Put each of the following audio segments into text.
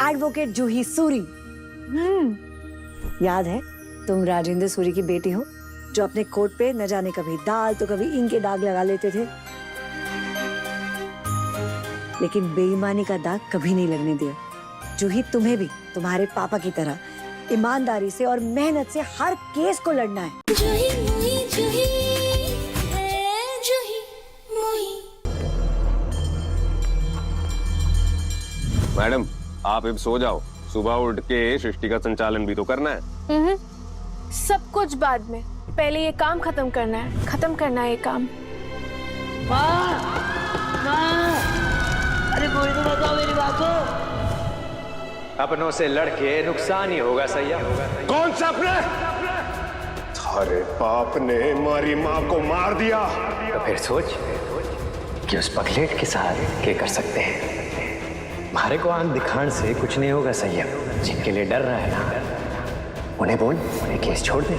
Advocate जूही सूरी। याद है तुम राजेंद्र सूरी की बेटी हो, जो अपने कोट पे न जाने कभी दाल तो कभी इंक के दाग लगा लेते थे, लेकिन बेईमानी का दाग कभी नहीं लगने दिया। जूही, तुम्हें भी तुम्हारे पापा की तरह ईमानदारी से और मेहनत से हर केस को लड़ना है। जूही, जूही, जूही, जूही, मैडम आप अब सो जाओ, सुबह उठ के सृष्टि का संचालन भी तो करना है। सब कुछ बाद में, पहले ये काम खत्म करना है, खत्म करना है ये काम। माँ, माँ, अरे कोई तो बताओ मेरी बात को। अपनों से लड़के नुकसान ही होगा सैया। कौन सा अपने? अरे बाप ने हमारी माँ को मार दिया। तो फिर सोच कि उस पगलेट के साथ क्या कर सकते हैं। हमारे को आंख दिखाने से कुछ नहीं होगा सैया। जिनके लिए डर रहा है ना, उन्हें बोल, उन्हें केस छोड़ दे।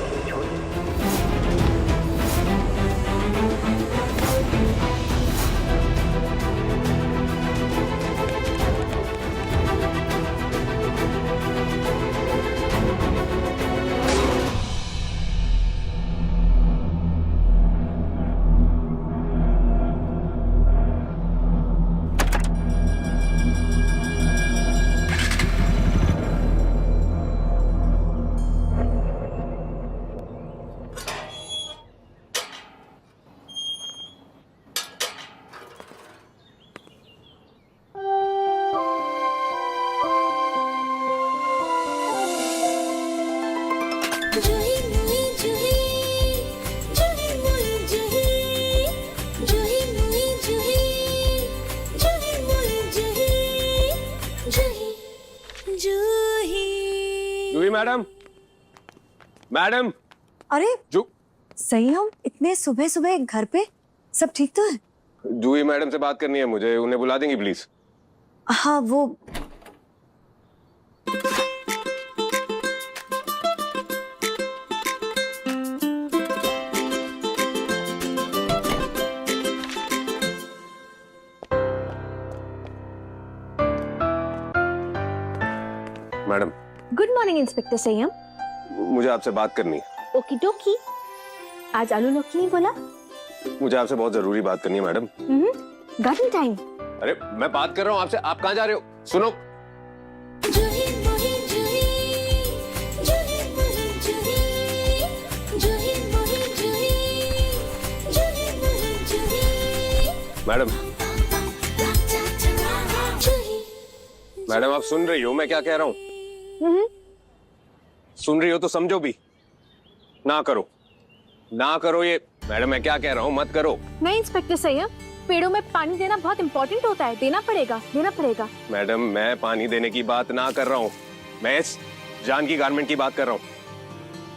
जूही मैडम, मैडम। अरे जो सही हो, इतने सुबह सुबह घर पे? सब ठीक तो है? जूही मैडम से बात करनी है मुझे, उन्हें बुला देंगी प्लीज? हाँ वो मैडम। गुड मॉर्निंग इंस्पेक्टर संयम। मुझे आपसे बात करनी है। ओकी डोकी। आज आलू लोकी नहीं बोला? मुझे आपसे बहुत जरूरी बात करनी है मैडम। Garden time. अरे मैं बात कर रहा हूँ आपसे, आप कहाँ जा रहे हो? सुनो। मैडम, मैडम आप सुन रही हो मैं क्या कह रहा हूँ? सुन रही हो तो समझो भी। ना करो, ना करो ये। मैडम मैं क्या कह रहा हूँ, मत करो। नहीं इंस्पेक्टर संयम, पेड़ों में पानी देना बहुत इंपॉर्टेंट होता है, देना पड़ेगा, देना पड़ेगा। मैडम मैं पानी देने की बात ना कर रहा हूँ, मैं इस जानकी गारमेंट की बात कर रहा हूँ।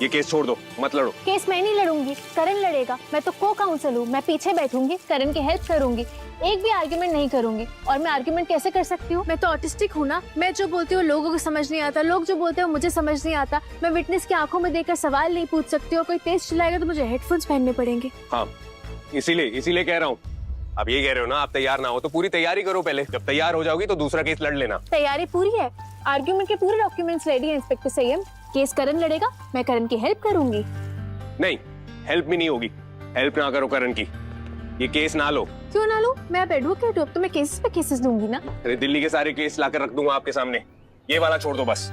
ये केस छोड़ दो, मत लड़ो। केस मैं नहीं लड़ूंगी, करण लड़ेगा। मैं तो को काउंसिल हूँ, मैं पीछे बैठूंगी, करण की हेल्प करूंगी, एक भी आर्ग्यूमेंट नहीं करूंगी। और मैं आर्ग्यूमेंट कैसे कर सकती हूँ? मैं तो ऑटिस्टिक हूँ ना। मैं जो बोलती हूँ लोगों को समझ नहीं आता, लोग जो बोलते हैं मुझे समझ नहीं आता। मैं विटनेस की आंखों में देखकर सवाल नहीं पूछ सकती हूँ। कोई तेज चिल्लाएगा तो मुझे हेडफोन्स पहनने पड़ेंगे। हाँ इसीलिए कह रहा हूँ। आप ये कह रहे हो ना आप तैयार ना हो तो पूरी तैयारी करो पहले, जब तैयार हो जाओगी तो दूसरा केस लड़ लेना। तैयारी पूरी है, आर्ग्यूमेंट के पूरे डॉक्यूमेंट्स रेडी है इंस्पेक्टर संयम। केस करण लड़ेगा, मैं करण की हेल्प करूंगी। नहीं, हेल्प भी नहीं होगी। हेल्प ना करो करण की, ये केस ना लो। क्यों ना लो? मैं अब एडवोकेट हूँ, तो मैं केसेस पे केसेस दूंगी ना। अरे दिल्ली के सारे केस लाकर रख दूंगा आपके सामने, ये वाला छोड़ दो बस।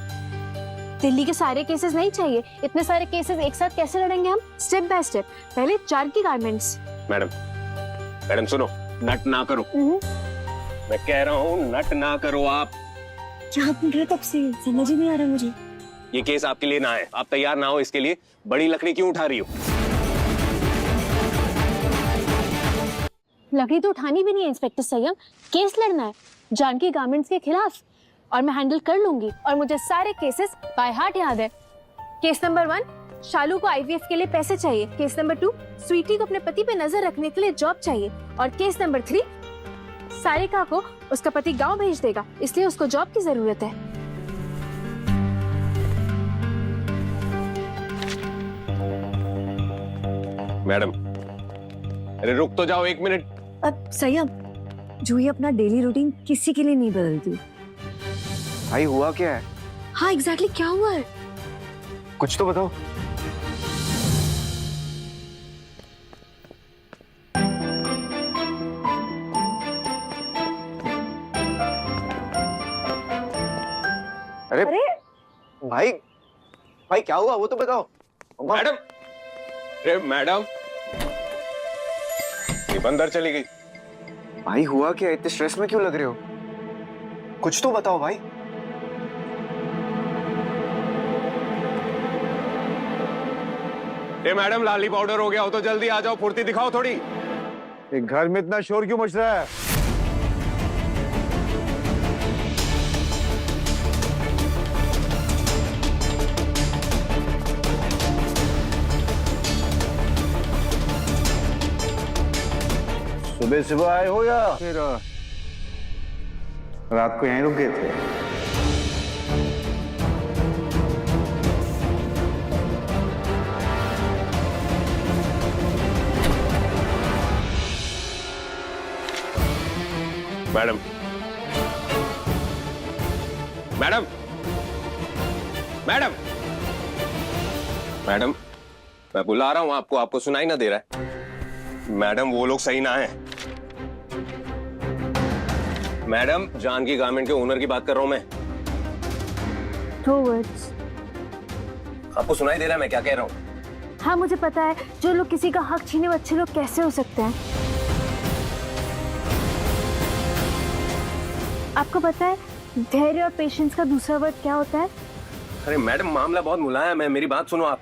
दिल्ली के सारे केसेस नहीं चाहिए, इतने सारे केसेस एक साथ कैसे लड़ेंगे हम? Step by step. पहले जानकी गारमेंट्स। मैडम सुनो, नट ना करो। मैं कह रहा हूँ नट ना करो आप। क्या बोल रहे तब से समझ ही नहीं आ रहा मुझे। ये केस आपके लिए ना है, आप तैयार ना हो इसके लिए। बड़ी लकड़ी क्यों उठा रही हो? लकड़ी तो उठानी भी नहीं है इंस्पेक्टर संयम, केस लड़ना है जानकी गारमेंट्स के खिलाफ, और मैं हैंडल कर लूंगी। और मुझे सारे केसेस बाय हार्ट याद है। केस नंबर 1, शालू को आईवीएफ के लिए पैसे चाहिए। केस नंबर 2, स्वीटी को अपने पति पे नजर रखने के लिए जॉब चाहिए। और केस नंबर 3, सारिका को उसका पति गांव भेज देगा, इसलिए उसको जॉब की जरूरत है। मैडम अरे रुक तो जाओ 1 मिनट। अब संयम, जूही अपना डेली रूटीन किसी के लिए नहीं बदलती। भाई हुआ क्या है? हाँ एग्जैक्टली क्या हुआ है? कुछ तो बताओ। अरे भाई भाई क्या हुआ वो तो बताओ। मैडम, अरे मैडम, ये अंदर चली गई। भाई हुआ क्या? इतने स्ट्रेस में क्यों लग रहे हो? कुछ तो बताओ भाई। ए मैडम, लाली पाउडर हो गया हो तो जल्दी आ जाओ, फुर्ती दिखाओ थोड़ी। एक घर में इतना शोर क्यों मच रहा है? सुबह सुबह आए हो या फिर रात को यहीं रुक गए थे? मैडम, मैडम, मैडम, मैडम, मैं बुला रहा हूं आपको, आपको सुनाई ना दे रहा है? मैडम वो लोग सही ना है। मैडम, जानकी गारमेंट के ओनर की बात कर रहा हूं मैं। दो वर्ड्स। आपको सुनाई दे रहा है मैं क्या कह रहा हूं? हाँ मुझे पता है, जो लोग किसी का हक छीने वो अच्छे लोग कैसे हो सकते हैं। आपको पता है धैर्य और पेशेंस का दूसरा वर्ड क्या होता है? अरे मैडम, मामला बहुत मुलायम है, मेरी बात सुनो आप।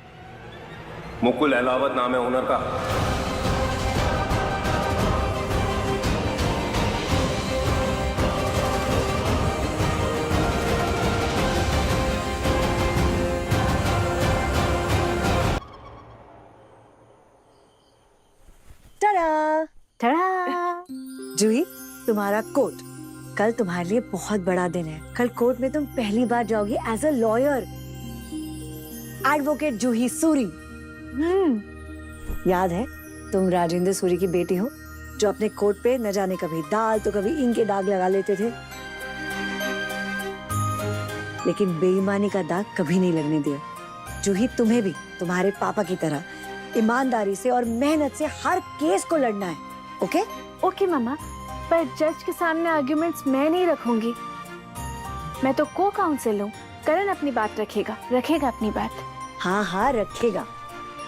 मुकुल अहलावत नाम है ओनर का। टड़ा! टड़ा! जूही, तुम्हारा कोर्ट कल तुम्हारे लिए बहुत बड़ा दिन है। कल कोर्ट में तुम पहली बार जाओगी एज अ लॉयर। एडवोकेट जूही सूरी। याद है तुम राजेंद्र सूरी की बेटी हो, जो अपने कोर्ट पे न जाने कभी दाल तो कभी इंक के दाग लगा लेते थे, लेकिन बेईमानी का दाग कभी नहीं लगने दिया। जूही, तुम्हें भी तुम्हारे पापा की तरह ईमानदारी से और मेहनत से हर केस को लड़ना है। ओके? ओके मामा, पर जज के सामने आर्ग्यूमेंट्स मैं नहीं रखूंगी। मैं तो को काउंसिल हूँ। करण अपनी बात रखेगा अपनी बात। हाँ हाँ रखेगा,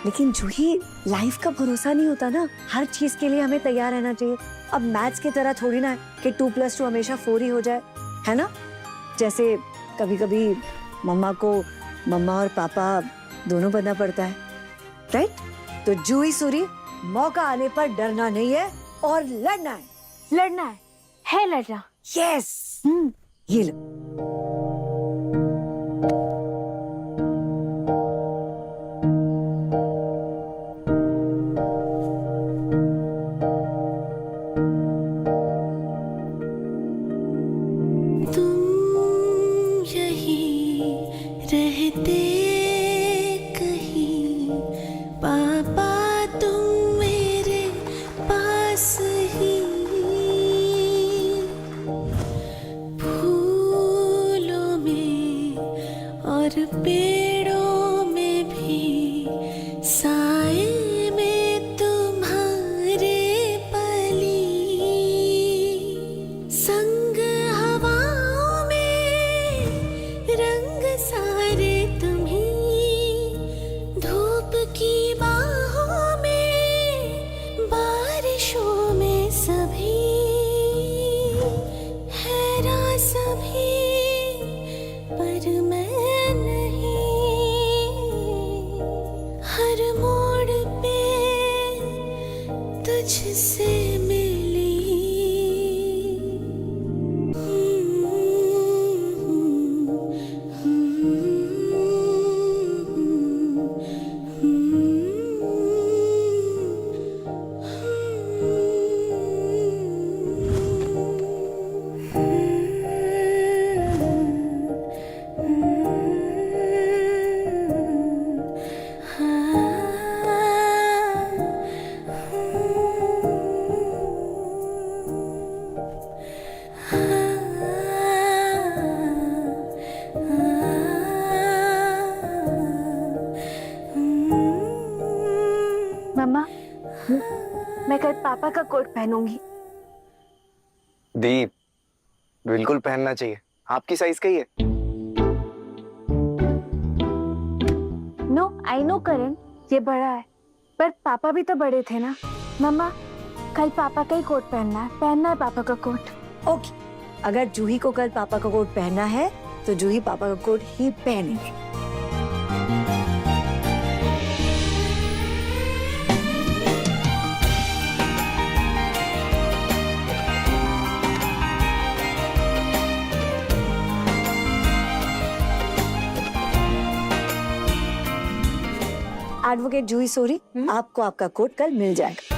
लेकिन जूही लाइफ का भरोसा नहीं होता ना, हर चीज के लिए हमें तैयार रहना चाहिए। अब मैथ्स की तरह थोड़ी ना है कि 2+2 हमेशा 4 ही हो जाए, है ना? जैसे कभी कभी मम्मा को मम्मा और पापा दोनों बनना पड़ता है, राइट? तो जूही सूरी, मौका आने पर डरना नहीं है और लड़ना है। लड़ना है लड़ना। यस। ये लो। रहते कहीं पापा तुम मेरे पास ही, फूलों में और पेड़ों में भी साए में तुम्हारे पली, संग हवाओं में रंग सारे तुम्ही, धूप की बाहों में बारिशों में सभी, हैरान सभी पर मैं नहीं। मैं कल पापा का कोट पहनूंगी। दी, बिल्कुल पहनना चाहिए, आपकी साइज का ही है। नो आई नो करण, ये बड़ा है, पर पापा भी तो बड़े थे ना। मम्मा कल पापा का ही कोट पहनना है पापा का कोट। ओके, अगर जूही को कल पापा का कोट पहनना है तो जूही पापा का कोट ही पहनेंगे। एडवोकेट जूही सोरी, आपको आपका कोट कल मिल जाएगा।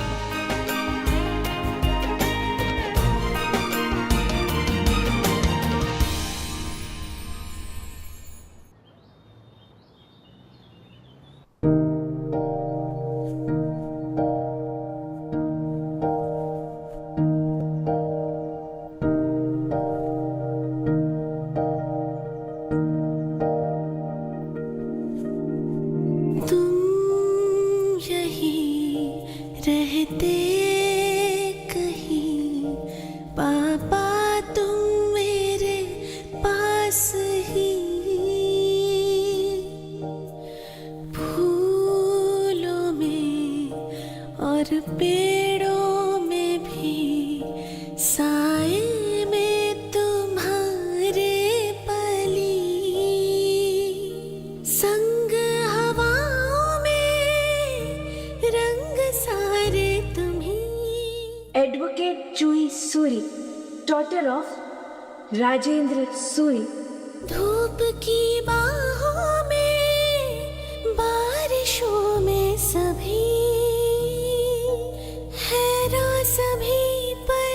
तुम यहीं रहते कहीं, पापा तुम मेरे पास ही, फूलों में और पेड़ों में भी, साए में तुम्हारे पली, संग हवाओं में रंग सारे तुम्ही। Advocate Juhi Suri, daughter of Rajendra Suri. धूप की बाहों में, बारिशों में सभी, हैरान सभी पर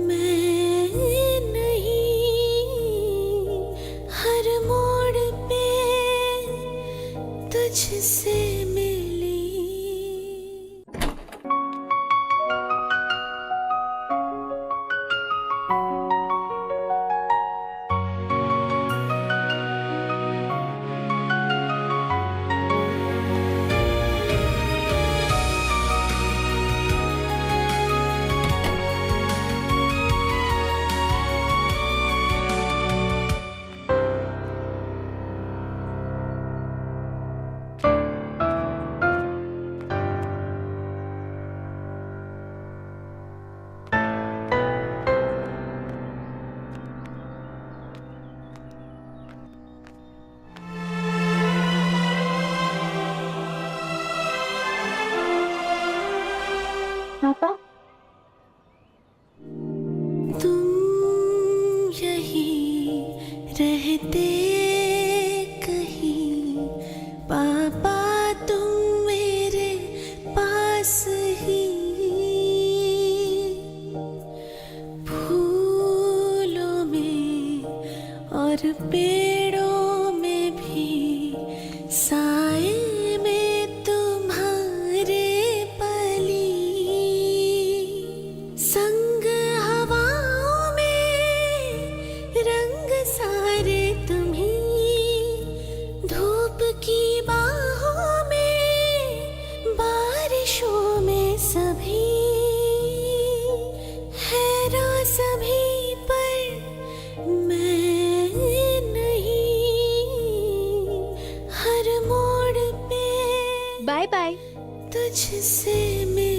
मैं नहीं, हर मोड़ पे तुझसे मिली। पापा तुम यहीं रहते कहीं, पापा तुम मेरे पास ही, फूलों में और पेड़ों में भी, साए में तुम्हारे पली, संग हवाओं में रंग सारे तुम्ही, धूप की बाहों में, बारिशों में सभी, हैरान सभी पर मैं नहीं, हर मोड़ पे बाय बाय। तुझसे मिली।